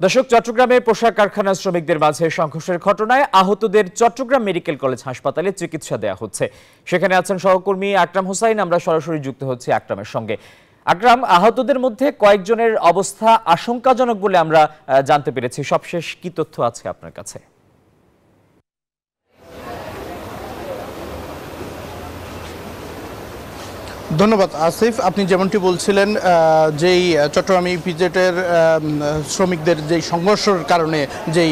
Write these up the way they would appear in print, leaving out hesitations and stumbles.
দর্শক, চট্টগ্রামে পোশাক কারখানার শ্রমিকদের মাঝে সংঘর্ষের ঘটনায় আহতদের চট্টগ্রাম মেডিকেল কলেজ হাসপাতালে চিকিৎসা দেওয়া হচ্ছে। সেখানে আছেন সহকর্মী আকরাম হোসাইন। আমরা সরাসরি যুক্ত হচ্ছি আকরামের সঙ্গে। আকরাম, আহতদের মধ্যে কয়েকজনের অবস্থা আশঙ্কাজনক বলে আমরা জানতে পেরেছি। সবশেষ কি তথ্য আছে আপনার কাছে? ধন্যবাদ আসিফ। আপনি যেমনটি বলছিলেন, যেই চট্টগ্রাম ইপিজেডের শ্রমিকদের যেই সংঘর্ষের কারণে যেই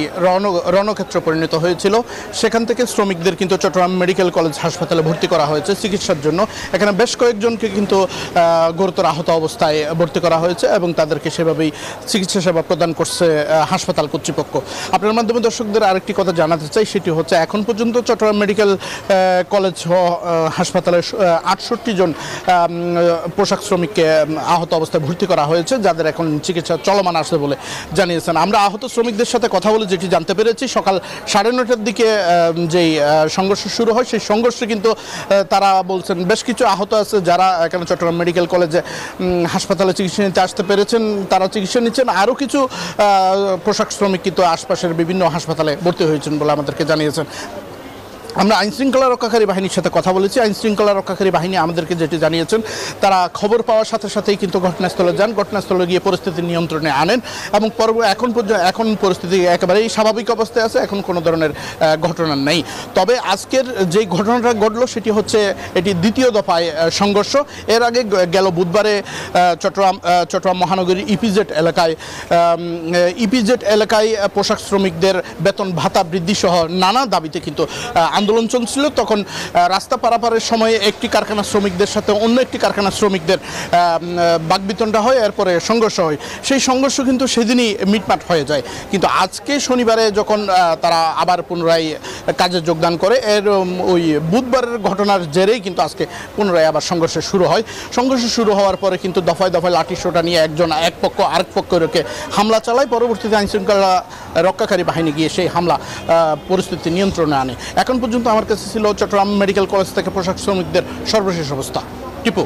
রণক্ষেত্র পরিণত হয়েছিল, সেখান থেকে শ্রমিকদের কিন্তু চট্টগ্রাম মেডিকেল কলেজ হাসপাতালে ভর্তি করা হয়েছে চিকিৎসার জন্য। এখানে বেশ কয়েকজনকে কিন্তু গুরুতর আহত অবস্থায় ভর্তি করা হয়েছে এবং তাদেরকে সেভাবেই চিকিৎসা সেবা প্রদান করছে হাসপাতাল কর্তৃপক্ষ। আপনার মাধ্যমে দর্শকদের আরেকটি কথা জানাতে চাই, সেটি হচ্ছে এখন পর্যন্ত চট্টগ্রাম মেডিকেল কলেজ হাসপাতালে 68 জন পোশাক শ্রমিককে আহত অবস্থায় ভর্তি করা হয়েছে, যাদের এখন চিকিৎসা চলমান আছে বলে জানিয়েছেন। আমরা আহত শ্রমিকদের সাথে কথা বলে যেটি জানতে পেরেছি, সকাল 9:30টার দিকে যেই সংঘর্ষ শুরু হয়, সেই সংঘর্ষে কিন্তু তারা বলছেন বেশ কিছু আহত আছে যারা এখানে চট্টগ্রাম মেডিকেল কলেজে হাসপাতালে চিকিৎসা নিতে আসতে পেরেছেন, তারা চিকিৎসা নিচ্ছেন। আরও কিছু পোশাক শ্রমিক কিন্তু আশপাশের বিভিন্ন হাসপাতালে ভর্তি হয়েছেন বলে আমাদেরকে জানিয়েছেন। আমরা আইনশৃঙ্খলা রক্ষাকারী বাহিনীর সাথে কথা বলেছি। আইনশৃঙ্খলা রক্ষাকারী বাহিনী আমাদেরকে যেটি জানিয়েছেন, তারা খবর পাওয়ার সাথে সাথেই কিন্তু ঘটনাস্থলে যান, ঘটনাস্থলে গিয়ে পরিস্থিতি নিয়ন্ত্রণে আনেন এবং এখন পরিস্থিতি একেবারেই স্বাভাবিক অবস্থায় আছে, এখন কোনো ধরনের ঘটনা নেই। তবে আজকের যেই ঘটনাটা ঘটলো সেটি হচ্ছে এটি দ্বিতীয় দফায় সংঘর্ষ। এর আগে গেল বুধবারে চট্টগ্রাম মহানগরীর ইপিজেড এলাকায় পোশাক শ্রমিকদের বেতন ভাতা বৃদ্ধি সহ নানা দাবিতে কিন্তু আন্দোলন চলছিল। তখন রাস্তা পারাপারের সময়ে একটি কারখানার শ্রমিকদের সাথে অন্য একটি কারখানার শ্রমিকদের বাকবিতণ্ডা হয়, এরপরে সংঘর্ষ হয়। সেই সংঘর্ষ কিন্তু সেদিনই মিটমাট হয়ে যায়। কিন্তু আজকে শনিবারে যখন তারা আবার পুনরায় কাজে যোগদান করে, এর ওই বুধবারের ঘটনার জেরেই কিন্তু আজকে পুনরায় আবার সংঘর্ষ শুরু হয়। সংঘর্ষ শুরু হওয়ার পরে কিন্তু দফায় দফায় লাঠিসোঁটা নিয়ে এক পক্ষ আরেক পক্ষকে হামলা চালায়। পরবর্তীতে আইনশৃঙ্খলা রক্ষাকারী বাহিনী গিয়ে সেই হামলা পরিস্থিতি নিয়ন্ত্রণে আনে। এখন পর্যন্ত আমার কাছে ছিল চট্টগ্রাম মেডিকেল কলেজ থেকে পোশাক শ্রমিকদের সর্বশেষ অবস্থা। টিপু।